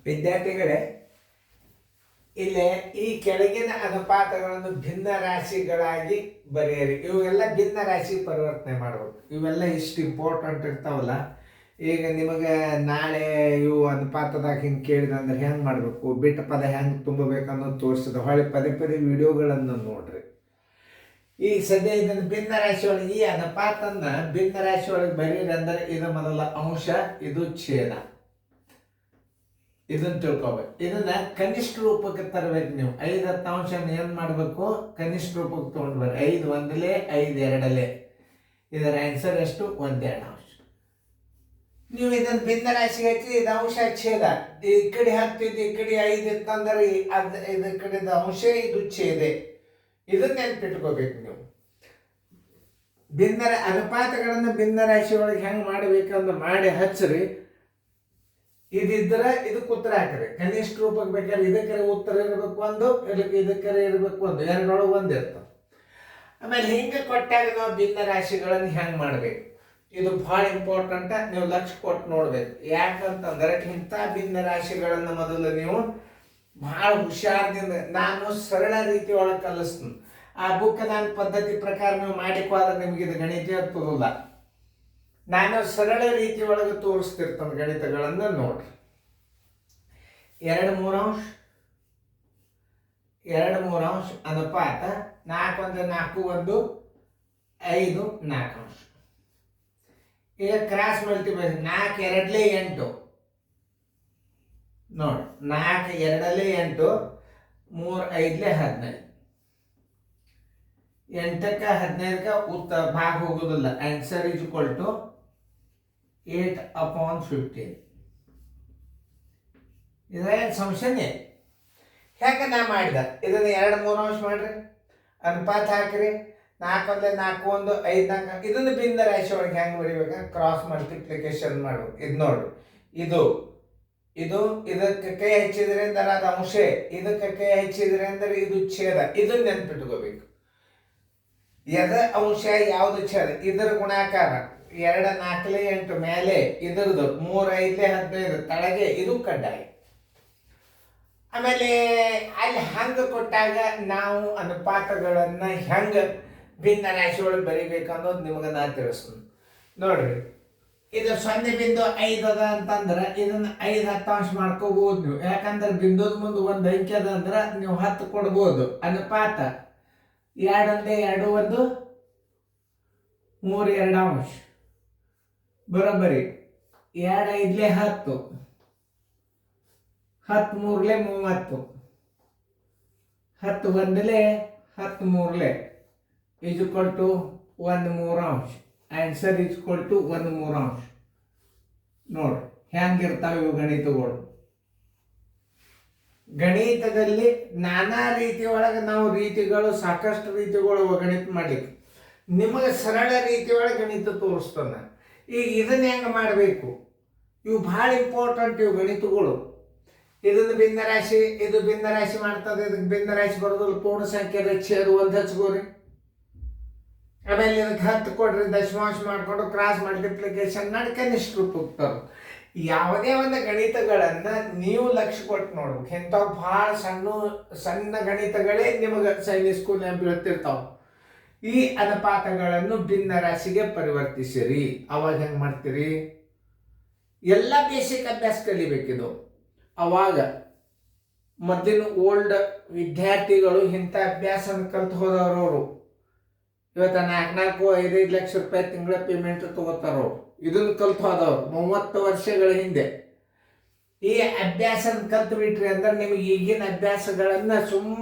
ವಿದ್ಯಾರ್ಥಿಗಳೇ, ಇಲ್ಲಿ ಈ ಕೆಳಗಿನ ಅನುಪಾತಗಳನ್ನು ಭಿನ್ನ ರಾಶಿಗಳಾಗಿ ಬರೆಯಿರಿ. ಇವೆಲ್ಲ ಭಿನ್ನ ರಾಶಿ ಪರಿವರ್ತನೆ ಮಾಡಬೇಕು. ಇವೆಲ್ಲ ಇಷ್ಟು ಇಂಪಾರ್ಟೆಂಟ್ ಇರ್ತಾವಲ್ಲ. ಈಗ ನಿಮಗೆ ನಾಳೆ ಇವು ಅನುಪಾತದಾಗ ಹಿಂಗೆ ಕೇಳಿದಂದ್ರೆ ಹೆಂಗೆ ಮಾಡಬೇಕು, ಬಿಟ್ಟ ಪದ ಹೆಂಗೆ ತುಂಬಬೇಕು ಅನ್ನೋದು ತೋರಿಸಿದ ಹೊಳೆ ಪದೇ ಪದೇ ವಿಡಿಯೋಗಳನ್ನು ನೋಡ್ರಿ. ಈಗ ಸದ್ಯ ಇದನ್ನು ಭಿನ್ನ ರಾಶಿ ಒಳಗೆ ಈ ಅನುಪಾತನ ಭಿನ್ನ ರಾಶಿ ಒಳಗೆ ಬರೀರಿ ಅಂದ್ರೆ ಇದು ಮೊದಲ ಅಂಶ, ಇದು ಛೇದ. ಇದನ್ನ ತಿಳ್ಕೊಬೇಕು. ಇದನ್ನ ಕನಿಷ್ಠ ರೂಪಕ್ಕೆ ತರಬೇಕು. ನೀವು 5 ದತ್ತಾಂಶ ಏನು ಮಾಡಬೇಕು, ಕನಿಷ್ಠ ರೂಪಕ್ಕೆ ತೊಗೊಂಡ್ಬರ್ರಿ. 5 ಒಂದಲೇ 5 ಎರಡಲೇ. ಇದರ ಆನ್ಸರ್ ಎಷ್ಟು? 1 2 ಅಂಶ. ನೀವು ಇದನ್ನು ಭಿನ್ನ ರಾಶಿಗೆ ಹಚ್ಚಿ ಇದು ಅಂಶ ಛೇದ. ಈ ಕಡೆ 10 ಇದ್ದು ಈ ಕಡೆ 5 ಇತ್ತಂದ್ರೆ ಇದ್ರ ಕಡೆದ ಅಂಶ, ಇದು ಛೇದೆ. ಇದನ್ನ ನೆನ್ಪಿಟ್ಕೋಬೇಕು ನೀವು. ಭಿನ್ನ ಅನುಪಾತಗಳನ್ನು ಭಿನ್ನ ರಾಶಿ ಒಳಗೆ ಹೆಂಗೆ ಮಾಡಬೇಕಂದ್ರೆ ಮಾಡಿ ಹಚ್ಚ್ರಿ. ಇದಿದ್ರೆ ಇದಕ್ಕೆ ಉತ್ತರ ಹಾಕ್ರಿ. ಕನಿಷ್ಠ ರೂಪಕ್ಕೆ ಬೇಕಾದ್ರೆ ಇದಕ್ಕೆ ಉತ್ತರ ಇರಬೇಕು ಒಂದು, ಇದಕ್ಕೆ ಇರಬೇಕು ಒಂದು, ಎರಡರೊಳಗೆ ಒಂದು ಇರ್ತದೆ. ಆಮೇಲೆ ಹಿಂಗೆ ಕೊಟ್ಟಾಗ ನಾವು ಭಿನ್ನ ರಾಶಿಗಳನ್ನು ಹೆಂಗೆ ಮಾಡಬೇಕು, ಇದು ಭಾಳ ಇಂಪಾರ್ಟೆಂಟ್. ನೀವು ಲಕ್ಷ ಕೊಟ್ಟು ನೋಡ್ಬೇಕು. ಯಾಕಂತಂದ್ರೆ ಇಂಥ ಭಿನ್ನ ರಾಶಿಗಳನ್ನು ಮೊದಲು ನೀವು ಭಾಳ ಹುಷಾರದಿಂದ, ನಾನು ಸರಳ ರೀತಿ ಒಳಗೆ ಕಲಿಸ್ತೀನಿ. ಆ ಬುಕ್ ನಾನು ಪದ್ಧತಿ ಪ್ರಕಾರ ನೀವು ಮಾಡಿಕೋದ್ರೆ ನಿಮ್ಗೆ ಇದು ಗಣಿತ ಇರ್ತದಲ್ಲ. ನಾನು ಸರಳ ರೀತಿ ಒಳಗೆ ತೋರಿಸ್ತಿರ್ತಾನೆ ಗಣಿತಗಳನ್ನು ನೋಡ್ರಿ. 2 3 ಅಂಶ, 2 3 ಅಂಶ ಅನುಪಾತ 4 1 4 1 5 4 ಅಂಶ. ಈಗ ಕ್ರಾಸ್ ಮಲ್ಟಿಪ್ಲಿಕೇಶನ್ 4 2 8 ನೋಡಿ, 4 2 8 3 5 15. 8ಕ್ಕೆ 15ಕ್ಕೆ ಉತ್ತರ ಭಾಗ ಹೋಗೋದಿಲ್ಲ. Answer is equal to 8/15. ಇದೇನು ಸಂಶಯನೇ? ಯಾಕೆ ನಾ ಮಾಡಿದ ಇದನ್ನ 2 3 ಅಂಶ ಮಾಡ್ರಿ, ಅನುಪಾತ ಹಾಕ್ರಿ. 4 1 4 1 5 4. ಇದನ್ನು ಭಿನ್ನ ರಾಶಿ ಒಳಗೆ ಹೆಂಗೆ ಬರೀಬೇಕು, ಕ್ರಾಸ್ ಮಲ್ಟಿಪ್ಲಿಕೇಶನ್ ಮಾಡ್ಬೇಕು. ಇದು ನೋಡ್ರಿ, ಇದಕ್ಕೆ ಕೈ ಹಚ್ಚಿದ್ರೆ ಅಂದ್ರೆ ಅದು ಅಂಶ, ಇದಕ್ಕೆ ಕೈ ಹಚ್ಚಿದ್ರೆ ಅಂದ್ರೆ ಇದು ಛೇದ. ಇದನ್ನ ನೆನ್ಪಿಟ್ಕೋಬೇಕು. ಎದ ಅಂಶ ಯಾವುದು ಛೇದ, ಇದರ ಗುಣಾಕಾರ 2 4 8 ಮೇಲೆ, ಇದ್ರದ್ದು 3 5 15 ತಳಗೆ, ಇದು ಕಡ್ಡಾಯ. ಆಮೇಲೆ ಅಲ್ಲಿ ಹಂಗೆ ಕೊಟ್ಟಾಗ ನಾವು ಅನುಪಾತಗಳನ್ನ ಹೆಂಗೆ ಭಿನ್ನ ರಾಶಿ ಒಳಗೆ ಬರಿಬೇಕು ಅನ್ನೋದು ನಿಮಗೆ ನಾ ತಿಳಿಸ್ತೀನಿ ನೋಡ್ರಿ. ಇದು 0.5 ಅದ ಅಂತಂದ್ರೆ ಇದನ್ನ 5 ದತ್ತಾಂಶ ಮಾಡ್ಕೋಬಹುದು ನೀವು. ಯಾಕಂದ್ರೆ ಬಿಂದುದ ಮುಂದೆ ಒಂದು ಅಂಕಿ ಅದ ಅಂದ್ರೆ ನೀವು 10 ಕೊಡ್ಬೋದು. ಅನುಪಾತ 2 1 2 1 3 2 ಅಂಶ ಬರೋಬ್ಬರಿ. 2 5 10 10 3 30 10 1 10 3 ಈಸ್ ಈಕ್ವಲ್ ಟು 1 3 ಅಂಶ. ಆನ್ಸರ್ ಈಸ್ ಈಕ್ವಲ್ ಟು 1 3 ಅಂಶ. ನೋಡ್ರಿ ಹೆಂಗಿರ್ತಾವೆ ಇವು ಗಣಿತಗಳು. ಗಣಿತದಲ್ಲಿ ನಾನಾ ರೀತಿ ಒಳಗೆ ನಾವು ರೀತಿಗಳು, ಸಾಕಷ್ಟು ರೀತಿಗಳು ಗಣಿತ ಮಾಡ್ಲಿಕ್ಕೆ. ನಿಮಗೆ ಸರಳ ರೀತಿ ಒಳಗೆ ಗಣಿತ ತೋರಿಸ್ತಾನೆ. ಈಗ ಇದನ್ನ ಹೆಂಗೆ ಮಾಡಬೇಕು, ಇವು ಭಾಳ ಇಂಪಾರ್ಟೆಂಟ್ ಇವು ಗಣಿತಗಳು. ಇದನ್ನು ಭಿನ್ನ ರಾಶಿ, ಇದು ಭಿನ್ನ ರಾಶಿ ಮಾಡ್ತದೆ, ಇದಕ್ಕೆ ಭಿನ್ನ ರಾಶಿ ಬರೋದಿಲ್ಲ. ಪೂರ್ಣ ಸಂಖ್ಯೆ ಛೇದ 1 ಹಚ್ಕೋರಿ. ಆಮೇಲೆ ಇದಕ್ಕೆ 10 ಕೊಡ್ರಿ, ದಶಮಾಂಶ ಮಾಡಿಕೊಂಡು ಕ್ರಾಸ್ ಮಲ್ಟಿಪ್ಲಿಕೇಶನ್ ಮಾಡಿ ಕನಿಷ್ಠ ರೂಪಕ್ಕೆ ತರು. ಯಾವುದೇ ಒಂದು ಗಣಿತಗಳನ್ನು ನೀವು ಲಕ್ಷ್ಯ ಕೊಟ್ಟು ನೋಡ್ಬೇಕು. ಇಂಥವು ಭಾಳ ಸಣ್ಣ ಗಣಿತಗಳೇ ನಿಮಗೆ ಸೈನಿಕ್ ಸ್ಕೂಲ್ನಾಗ ಬೀಳ್ತಿರ್ತಾವೆ. ಈ ಅನುಪಾತಗಳನ್ನು ಭಿನ್ನ ರಾಶಿಗೆ ಪರಿವರ್ತಿಸಿರಿ. ಅವಾಗ ಹೆಂಗೆ ಮಾಡ್ತೀರಿ, ಎಲ್ಲ ಬೇಸಿಕ್ ಅಭ್ಯಾಸ ಕಲಿಬೇಕಿದು. ಅವಾಗ ಮೊದಲಿನ ಓಲ್ಡ್ ವಿದ್ಯಾರ್ಥಿಗಳು ಇಂಥ ಅಭ್ಯಾಸನ ಕಲ್ತು ಹೋದವರು ಇವತ್ತು 4 5 ಲಕ್ಷ ರೂಪಾಯಿ ತಿಂಗಳ ಪೇಮೆಂಟ್ ತಗೋತಾರವ್ರು. ಇದನ್ನು ಕಲ್ತು ಹೋದವ್ರು 30 ವರ್ಷಗಳ ಹಿಂದೆ. ಈ ಅಭ್ಯಾಸನ ಕಲ್ತು ಬಿಟ್ರಿ ಅಂದ್ರೆ ನಿಮಗೆ ಈಗಿನ ಅಭ್ಯಾಸಗಳನ್ನು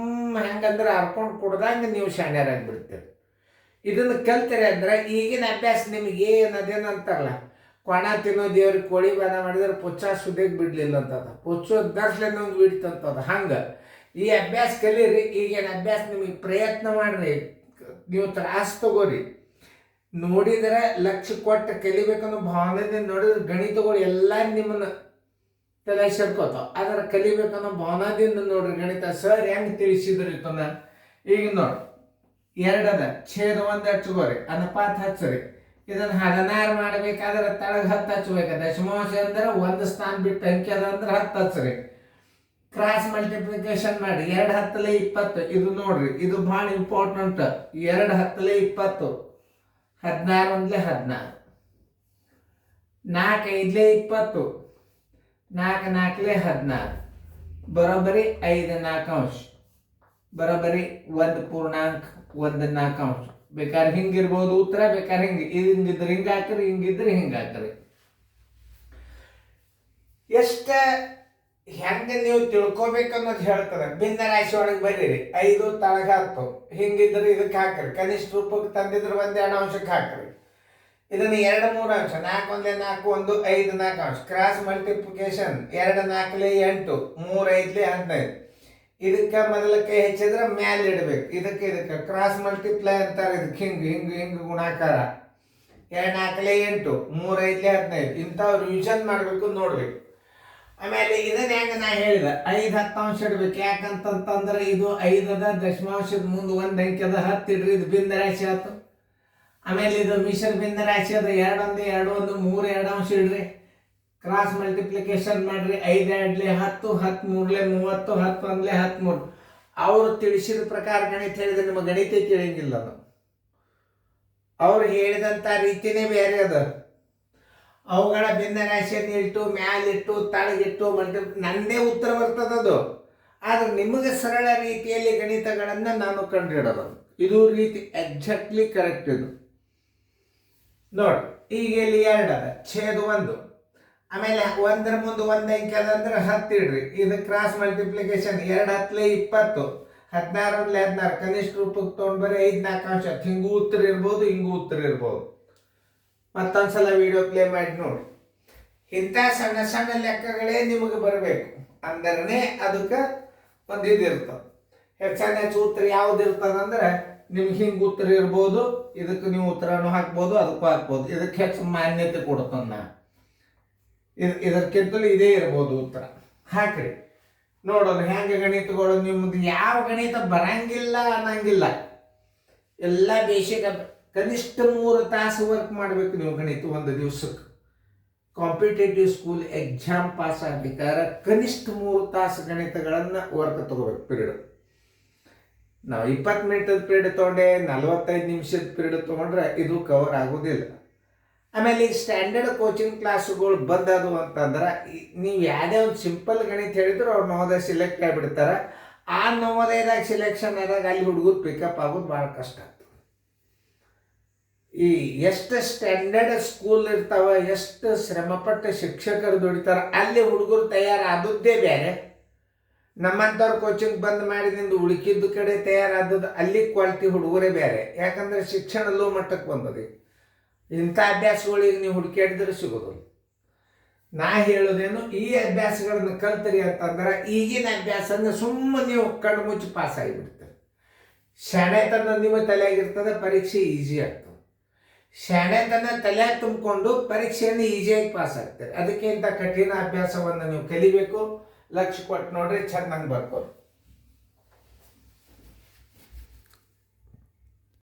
ಹೆಂಗಂದ್ರೆ ಹರ್ಕೊಂಡು ಕೊಡ್ದಂಗೆ ನೀವು ಶಾಣ್ಯರಾಗಿಬಿಡ್ತೀರಿ. ಇದನ್ನು ಕಲ್ತೀರಿ ಅಂದ್ರೆ ಈಗಿನ ಅಭ್ಯಾಸ ನಿಮಗೆ ಏನದೇನಂತಾರಲ್ಲ, ಕೊಣ ತಿನ್ನೋ ದೇವ್ರಿಗೆ ಕೋಳಿ ಬಾನ ಮಾಡಿದ್ರೆ ಪುಚ್ಚ ಸುದ್ದಿಗೆ ಬಿಡ್ಲಿಲ್ಲ ಅಂತದ, ಪುಚ್ಚ ದರ್ಶನ ನಮ್ಗೆ ಬಿಡ್ತಂತದ. ಹಂಗೆ ಈ ಅಭ್ಯಾಸ ಕಲೀರಿ. ಈಗಿನ ಅಭ್ಯಾಸ ನಿಮಗೆ ಪ್ರಯತ್ನ ಮಾಡ್ರಿ, ನೀವು ತ್ರಾಸ ತಗೋರಿ. ನೋಡಿದ್ರೆ ಲಕ್ಷ ಕೊಟ್ಟು ಕಲಿಬೇಕನ್ನೋ ಭಾವನೆಯಿಂದ ನೋಡಿದ್ರೆ ಗಣಿತಗಳು ಎಲ್ಲ ನಿಮ್ಮನ್ನ ತಲೆ ಸೇರ್ಕೋತಾವ. ಆದ್ರೆ ಕಲಿಬೇಕನ್ನೋ ಭಾವನಾದಿಂದ ನೋಡ್ರಿ ಗಣಿತ ಸರ್ ಹೆಂಗೆ ತಿಳಿಸಿದ್ರಿ ತನ್ನ. ಈಗ ನೋಡಿ 2 ಅದ, ಛೇದ 1 ಹಚ್ಕೋರಿ, ಅನುಪಾತ ಹಚ್ಚರಿ. ಇದನ್ನು 16 ಮಾಡಬೇಕಾದ್ರೆ ತಳಗ 10 ಹಚ್ಬೇಕು. ದಶಮಾಂಶ ಅಂದ್ರೆ 1 ಸ್ಥಾನ ಬಿಟ್ಟು ಅಂಕಿ ಅದ ಅಂದ್ರೆ 10 ಹಚ್ಚ್ರಿ. ಕ್ರಾಸ್ ಮಲ್ಟಿಪ್ಲಿಕೇಶನ್ ಮಾಡಿ 2 10 20. ಇದು ನೋಡ್ರಿ, ಇದು ಭಾಳ ಇಂಪಾರ್ಟೆಂಟ್. 2 10 20, 16 1 16, 4 5 20, 4 4 16, ಬರೋಬ್ಬರಿ 5 4 ಬರೋಬ್ಬರಿ 1 ಪೂರ್ಣಾಂಕ 1 4. ಬೇಕಾದ್ರೆ ಹಿಂಗಿರ್ಬೋದು ಉತ್ತರ, ಬೇಕಾದ್ರೆ ಹಿಂಗಿದ್ರೆ ಹಿಂಗೆ ಹಾಕ್ರಿ, ಹಿಂಗಿದ್ರೆ ಹಿಂಗೆ ಹಾಕ್ರಿ. ಎಷ್ಟ ಹೆಂಗೆ ನೀವು ತಿಳ್ಕೊಬೇಕನ್ನೋದು ಹೇಳ್ತಾರೆ. ಭಿನ್ನ ರಾಶಿ ಒಳಗೆ ಬರೀರಿ. 5 ತಳಗ 10 ಹಿಂಗಿದ್ರೆ ಇದಕ್ಕೆ ಹಾಕ್ರಿ. ಕನಿಷ್ಠ ರೂಪಕ್ಕೆ ತಂದಿದ್ರೆ 1 2 ಅಂಶಕ್ಕೆ ಹಾಕ್ರಿ. ಇದನ್ನು 2 3 ಅಂಶ, 4 1 4 1 5 4 ಅಂಶ. Cross multiplication 2 4 8, 3 5 15. ಇದಕ್ಕೆ ಮೊದಲಕ್ಕೆ ಹೆಚ್ಚಿದ್ರೆ ಮ್ಯಾಲೆ ಇಡಬೇಕು. ಇದಕ್ಕೆ ಕ್ರಾಸ್ ಮಲ್ಟಿಪ್ಲೈ ಅಂತಾರೆ. ಇದಕ್ಕೆ ಹಿಂಗೆ ಗುಣಾಕಾರ. 2 4 8, 3 5 15. ಇಂಥವು ರಿವಿಷನ್ ಮಾಡಬೇಕು, ನೋಡ್ಬೇಕು. ಆಮೇಲೆ ಇದನ್ನ ಹೆಂಗೆ ನಾ ಹೇಳಿದೆ 5 10 ಅಂಶ ಇಡ್ಬೇಕು. ಯಾಕಂತಂದ್ರೆ ಇದು 5 ಅದ, ದಶಮಾಂಶದ ಮುಂದೆ 1 ಅಂಕಿ ಅದ, 10 ಇಡ್ರಿ. ಇದು ಭಿನ್ನ ರಾಶಿ ಆಯ್ತು. ಆಮೇಲೆ ಇದು ಮಿಶ್ರ ಭಿನ್ನ ರಾಶಿ ಅದ. 2 1 2 1 3 2 ಅಂಶ ಇಡ್ರಿ. ಕ್ರಾಸ್ ಮಲ್ಟಿಪ್ಲಿಕೇಶನ್ ಮಾಡ್ರಿ. 5 2 10, 10 3 30, 10 1 13. ಅವರು ತಿಳಿಸಿದ ಪ್ರಕಾರ ಗಣಿತ ಹೇಳಿದ್ರೆ ನಿಮ್ಮ ಗಣಿತ ತಿಳಿಯಂಗಿಲ್ಲ. ಅದು ಅವ್ರು ಹೇಳಿದಂಥ ರೀತಿನೇ ಬೇರೆ ಅದ. ಅವುಗಳ ಭಿನ್ನ ರಾಶಿಯನ್ನು ಇಟ್ಟು ಮ್ಯಾಲಿಟ್ಟು ತಳಗಿಟ್ಟು ನನ್ನದೇ ಉತ್ತರ ಬರ್ತದದು. ಆದ್ರೆ ನಿಮಗೆ ಸರಳ ರೀತಿಯಲ್ಲಿ ಗಣಿತಗಳನ್ನು ನಾನು ಕಂಡುಹಿಡೋದು. ಇದು ರೀತಿ ಎಕ್ಸಾಕ್ಟ್ಲಿ ಕರೆಕ್ಟ್. ಇದು ನೋಡಿ, ಈಗ ಇಲ್ಲಿ 2 ಅದ, ಛೇದ 1. ಆಮೇಲೆ 1 ಮುಂದೆ 1 ಅಂಕಿ ಅದಂದ್ರೆ 10 ಇಡ್ರಿ. ಇದು ಕ್ರಾಸ್ ಮಲ್ಟಿಪ್ಲಿಕೇಶನ್ 2 10 20, 16 1 16. ಕನಿಷ್ಠ ರೂಪಕ್ಕೆ ತೊಗೊಂಡು ಬರೀ 5 4 ಅಂಶ. ಹಿಂಗೂ ಉತ್ತರ ಇರ್ಬೋದು, ಹಿಂಗೂ ಉತ್ತರ ಇರ್ಬೋದು. ಮತ್ತೊಂದ್ಸಲ ವಿಡಿಯೋ ಪ್ಲೇ ಮಾಡಿ ನೋಡಿ. ಇಂಥ ಸಣ್ಣ ಸಣ್ಣ ಲೆಕ್ಕಗಳೇ ನಿಮಗೆ ಬರಬೇಕು. ಅಂದ್ರೆ ಅದಕ್ಕೆ ಒಂದು ಇದಿರ್ತದೆ. ಹೆಚ್ಚು ಉತ್ತರ ಯಾವ್ದು ಇರ್ತದಂದ್ರೆ ನಿಮ್ಗೆ ಹಿಂಗೆ ಉತ್ತರ ಇರ್ಬೋದು, ಇದಕ್ಕೆ ನೀವು ಉತ್ತರನೂ ಹಾಕ್ಬೋದು, ಅದಕ್ಕೂ ಹಾಕ್ಬೋದು. ಇದಕ್ಕೆ ಹೆಚ್ಚು ಮಾನ್ಯತೆ ಕೊಡ್ತಾನೆ ನಾ. ಇದಕ್ಕಿಂತಲೂ ಇದೇ ಇರ್ಬೋದು ಉತ್ತರ. ಹಾಕ್ರಿ ನೋಡೋಣ ಹೆಂಗೆ ಗಣಿತಗಳು. ನಿಮ್ದು ಯಾವ ಗಣಿತ ಬರಂಗಿಲ್ಲ ಅನ್ನಂಗಿಲ್ಲ. ಎಲ್ಲ ಬೇಸಿಕ್. ಕನಿಷ್ಠ 3 ತಾಸು ವರ್ಕ್ ಮಾಡಬೇಕು ನೀವು ಗಣಿತ ಒಂದು ದಿವಸಕ್ಕೆ. ಕಾಂಪಿಟೇಟಿವ್ ಸ್ಕೂಲ್ ಎಕ್ಸಾಮ್ ಪಾಸ್ ಆಗ್ಬೇಕಾದ್ರೆ ಕನಿಷ್ಠ 3 ತಾಸು ಗಣಿತಗಳನ್ನು ವರ್ಕ್ ತಗೋಬೇಕು. ಪೀರಿಯಡ್ ನಾವು 20 ಮಿನಿಟದ ಪೀರಿಯಡ್ ತೊಗೊಂಡೆ 45 ನಿಮಿಷದ ಪೀರಿಯಡ್ ತೊಗೊಂಡ್ರೆ ಇದು ಕವರ್ ಆಗೋದಿಲ್ಲ. ಆಮೇಲೆ ಈ ಸ್ಟ್ಯಾಂಡರ್ಡ್ ಕೋಚಿಂಗ್ ಕ್ಲಾಸುಗಳು ಬಂದದು ಅಂತಂದ್ರೆ ನೀವು ಯಾವುದೇ ಒಂದು ಸಿಂಪಲ್ ಗಣಿತ ಹೇಳಿದ್ರು ಅವ್ರು ನವೋದಯ ಸೆಲೆಕ್ಟ್ ಆಗಿಬಿಡ್ತಾರೆ. ಆ ನವೋದಯದಾಗ ಸೆಲೆಕ್ಷನ್ ಆದಾಗ ಅಲ್ಲಿ ಹುಡುಗರು ಪಿಕಪ್ ಆಗೋದು ಭಾಳ ಕಷ್ಟ ಆಗ್ತದೆ. ಈ ಎಷ್ಟು ಸ್ಟ್ಯಾಂಡರ್ಡ್ ಸ್ಕೂಲ್ ಇರ್ತಾವ, ಎಷ್ಟು ಶ್ರಮಪಟ್ಟ ಶಿಕ್ಷಕರು ದುಡಿತಾರೆ, ಅಲ್ಲಿ ಹುಡುಗರು ತಯಾರಾದದ್ದೇ ಬೇರೆ. ನಮ್ಮಂಥವ್ರು ಕೋಚಿಂಗ್ ಬಂದ್ ಮಾಡಿದಿಂದ ಉಳುಕಿದ್ದು ಕಡೆ ತಯಾರಾದದ್ದು ಅಲ್ಲಿ ಕ್ವಾಲಿಟಿ ಹುಡುಗರೇ ಬೇರೆ. ಯಾಕಂದ್ರೆ ಶಿಕ್ಷಣ ಲೋ ಮಟ್ಟಕ್ಕೆ ಬಂದದೆ. ಇಂಥ ಅಭ್ಯಾಸಗಳಿಗೆ ನೀವು ಹುಡುಕಾಡಿದ್ರೆ ಸಿಗೋದಿಲ್ಲ. ನಾ ಹೇಳೋದೇನು, ಈ ಅಭ್ಯಾಸಗಳನ್ನ ಕಲ್ತರಿ ಅಂತಂದ್ರೆ ಈಗಿನ ಅಭ್ಯಾಸನ ಸುಮ್ಮನೆ ನೀವು ಕಣ್ಣು ಮುಚ್ಚಿ ಪಾಸ್ ಆಗಿಬಿಡ್ತಾರೆ. ಶಾಣೆತನ ನಿಮ್ಮ ತಲೆಯಾಗಿರ್ತದೆ, ಪರೀಕ್ಷೆ ಈಸಿ ಆಗ್ತದೆ. ಶಾಣೆತನ ತಲೆ ತುಂಬಿಕೊಂಡು ಪರೀಕ್ಷೆಯನ್ನು ಈಸಿಯಾಗಿ ಪಾಸ್ ಆಗ್ತಾರೆ. ಅದಕ್ಕೆ ಇಂಥ ಕಠಿಣ ಅಭ್ಯಾಸವನ್ನು ನೀವು ಕಲಿಬೇಕು. ಲಕ್ಷ್ಯ ಕೊಟ್ಟು ನೋಡ್ರಿ, ಚೆನ್ನಾಗಿ ಬರ್ಬೋದು.